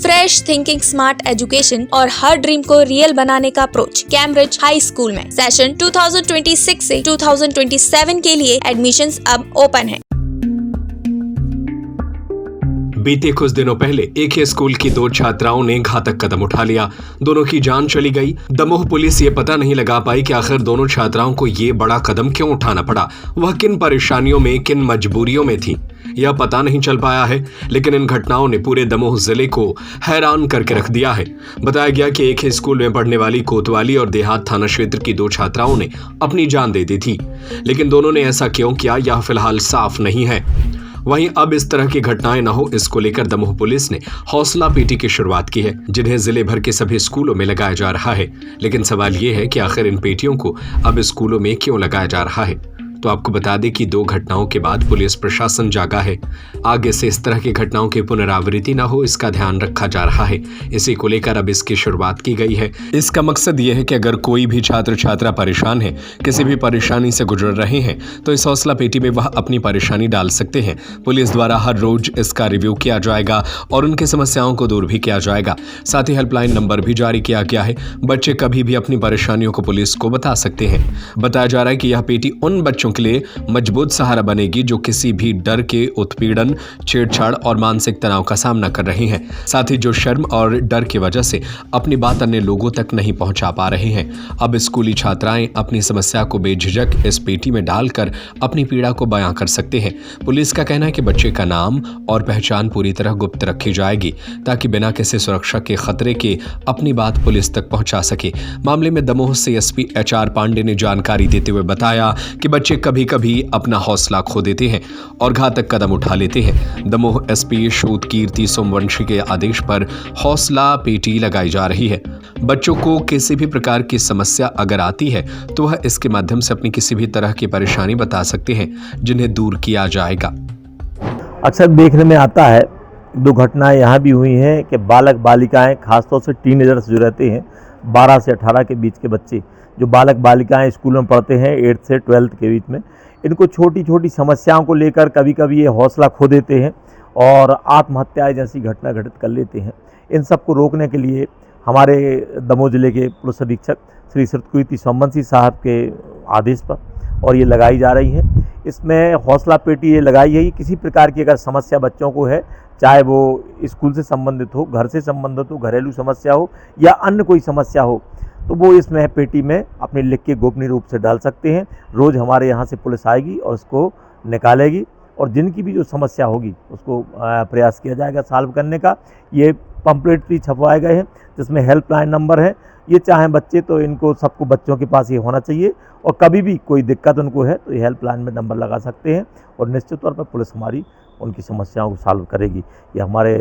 Fresh thinking, smart education और her dream को real बनाने का अप्रोच कैम्ब्रिज हाई स्कूल में। सेशन 2026 से 2027 के लिए एडमिशंस अब ओपन है। बीते कुछ दिनों पहले एक ही स्कूल की दो छात्राओं ने घातक कदम उठा लिया। दोनों की जान चली गई। दमोह पुलिस ये पता नहीं लगा पाई कि आखिर दोनों छात्राओं को ये बड़ा कदम क्यों उठाना पड़ा, वह किन परेशानियों में, किन मजबूरियों में थी, यह पता नहीं चल पाया है। लेकिन इन घटनाओं ने पूरे दमोह जिले को हैरान करके रख दिया है। बताया गया कि एक ही स्कूल में पढ़ने वाली कोतवाली और देहात थाना क्षेत्र की दो छात्राओं ने अपनी जान दे दी थी, लेकिन दोनों ने ऐसा क्यों किया यह फिलहाल साफ नहीं है। वहीं अब इस तरह की घटनाएं न हो, इसको लेकर दमोह पुलिस ने हौसला पीटी की शुरुआत की है, जिन्हें जिले भर के सभी स्कूलों में लगाया जा रहा है। लेकिन सवाल ये है कि आखिर इन पेटियों को अब स्कूलों में क्यों लगाया जा रहा है। तो आपको बता दें कि दो घटनाओं के बाद पुलिस प्रशासन जागा है। आगे से इस तरह की घटनाओं की पुनरावृत्ति न हो, इसका ध्यान रखा जा रहा है। इसी को लेकर अब इसकी शुरुआत की गई है। इसका मकसद ये है कि अगर कोई भी छात्र छात्रा परेशान है, किसी भी परेशानी से गुजर रहे हैं, तो इस हौसला पेटी में वह अपनी परेशानी डाल सकते हैं। पुलिस द्वारा हर रोज इसका रिव्यू किया जाएगा और उनकी समस्याओं को दूर भी किया जाएगा। साथ ही हेल्पलाइन नंबर भी जारी किया गया है। बच्चे कभी भी अपनी परेशानियों को पुलिस को बता सकते हैं। बताया जा रहा है कि यह पेटी उन बच्चों के लिए मजबूत सहारा बनेगी जो किसी भी डर के उत्पीड़न, छेड़छाड़ और मानसिक तनाव का सामना कर रहे हैं। साथ ही जो शर्म और डर की वजह से अपनी बात अन्य लोगों तक नहीं पहुंचा पा रहे हैं, अब स्कूली छात्राएं अपनी समस्या को बेझिझक इस पेटी में डालकर अपनी पीड़ा को बयां कर सकते हैं। पुलिस का कहना है कि बच्चे का नाम और पहचान पूरी तरह गुप्त रखी जाएगी, ताकि बिना किसी सुरक्षा के खतरे के अपनी बात पुलिस तक पहुंचा सके। मामले में दमोह से एसपी HR पांडे ने जानकारी देते हुए बताया कि बच्चे कभी कभी अपना हौसला खो देते हैं और घातक कदम उठा लेते हैं। दमोह एसपी शोध कीर्ति सोमवंशी के आदेश पर हौसला पेटी लगाई जा रही है। बच्चों को किसी भी प्रकार की समस्या अगर आती है तो वह इसके माध्यम से अपनी किसी भी तरह की परेशानी बता सकते हैं, जिन्हें दूर किया जाएगा। अक्सर देखने में आता है, दो घटनाएं यहाँ भी हुई हैं कि बालक बालिकाएं, खासतौर से टीनेजर्स जो रहते हैं, 12 से 18 के बीच के बच्चे, जो बालक बालिकाएं स्कूल में पढ़ते हैं 8 से 12 के बीच में, इनको छोटी छोटी समस्याओं को लेकर कभी कभी ये हौसला खो देते हैं और आत्महत्याएं जैसी घटना घटित कर लेते हैं। इन सब को रोकने के लिए हमारे दमोह जिले के पुलिस अधीक्षक श्री कीर्ति सोमवंशी साहब के आदेश पर और ये लगाई जा रही है। इसमें हौसला पेटी ये लगाई है कि किसी प्रकार की अगर समस्या बच्चों को है, चाहे वो स्कूल से संबंधित हो, घर से संबंधित हो, घरेलू समस्या हो या अन्य कोई समस्या हो, तो वो इसमें पेटी में अपने लिख के गोपनीय रूप से डाल सकते हैं। रोज़ हमारे यहाँ से पुलिस आएगी और उसको निकालेगी और जिनकी भी जो समस्या होगी उसको प्रयास किया जाएगा सॉल्व करने का। ये पम्पलेट भी छपवाए गए हैं जिसमें हेल्पलाइन नंबर है। ये चाहें बच्चे तो इनको सबको बच्चों के पास ये होना चाहिए और कभी भी कोई दिक्कत उनको है तो ये हेल्पलाइन में नंबर लगा सकते हैं और निश्चित तौर पर पुलिस हमारी उनकी समस्याओं को सॉल्व करेगी। ये हमारे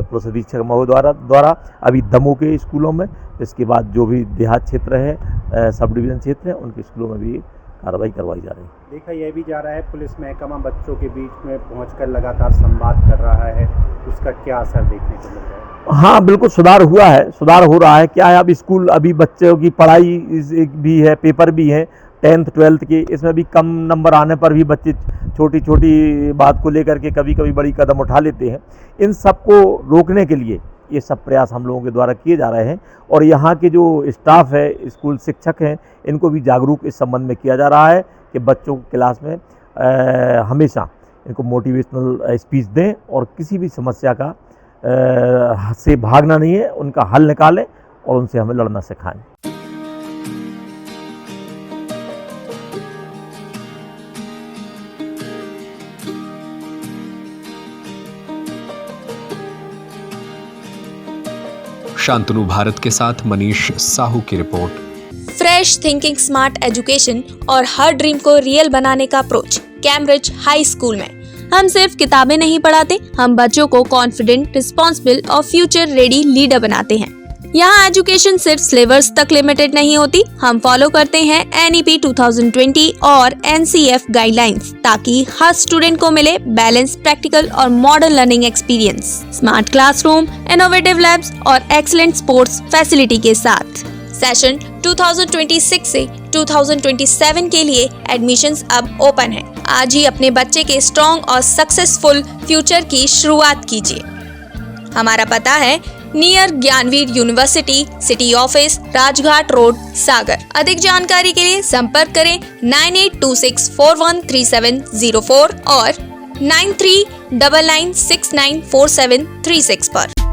पुलिस अधीक्षक महोदय द्वारा अभी दमोह के स्कूलों में, इसके बाद जो भी देहात क्षेत्र है, सब डिवीज़न क्षेत्र है, उनके स्कूलों में भी कार्रवाई करवाई जा रही है। देखा यह भी जा रहा है पुलिस महकमा बच्चों के बीच में पहुंचकर लगातार संवाद कर रहा है, उसका क्या असर देखने को मिल रहा है? हाँ, बिल्कुल सुधार हुआ है, सुधार हो रहा है। क्या है, अब स्कूल, अभी बच्चों की पढ़ाई भी है, पेपर भी है 10th 12th के, इसमें भी कम नंबर आने पर भी बच्चे छोटी छोटी बात को लेकर के कभी कभी बड़ी कदम उठा लेते हैं। इन सब को रोकने के लिए ये सब प्रयास हम लोगों के द्वारा किए जा रहे हैं और यहाँ के जो स्टाफ है, स्कूल शिक्षक हैं, इनको भी जागरूक इस संबंध में किया जा रहा है कि बच्चों को क्लास में हमेशा इनको मोटिवेशनल स्पीच दें और किसी भी समस्या का से भागना नहीं है, उनका हल निकालें और उनसे हमें लड़ना सिखाएं। शांतनु भारत के साथ मनीष साहू की report. Fresh thinking, smart education और हर ड्रीम को रियल बनाने का अप्रोच कैम्ब्रिज हाई स्कूल में। हम सिर्फ किताबें नहीं पढ़ाते, हम बच्चों को कॉन्फिडेंट, रिस्पॉन्सिबल और फ्यूचर रेडी लीडर बनाते हैं। यहाँ एजुकेशन सिर्फ सिलेबस तक लिमिटेड नहीं होती, हम फॉलो करते हैं NEP 2020 और NCF गाइडलाइंस, ताकि हर स्टूडेंट को मिले बैलेंस, प्रैक्टिकल और modern learning experience, smart classroom, innovative labs और एक्सीलेंट स्पोर्ट्स फैसिलिटी के साथ। सेशन 2026 से 2027 के लिए एडमिशंस अब ओपन है। आज ही अपने बच्चे के स्ट्रॉन्ग और सक्सेसफुल फ्यूचर की शुरुआत कीजिए। हमारा पता है near Gyanveer university, city office, Rajghat road, Sagar. अधिक जानकारी के लिए संपर्क करें 9826413704 और 9399694736 पर।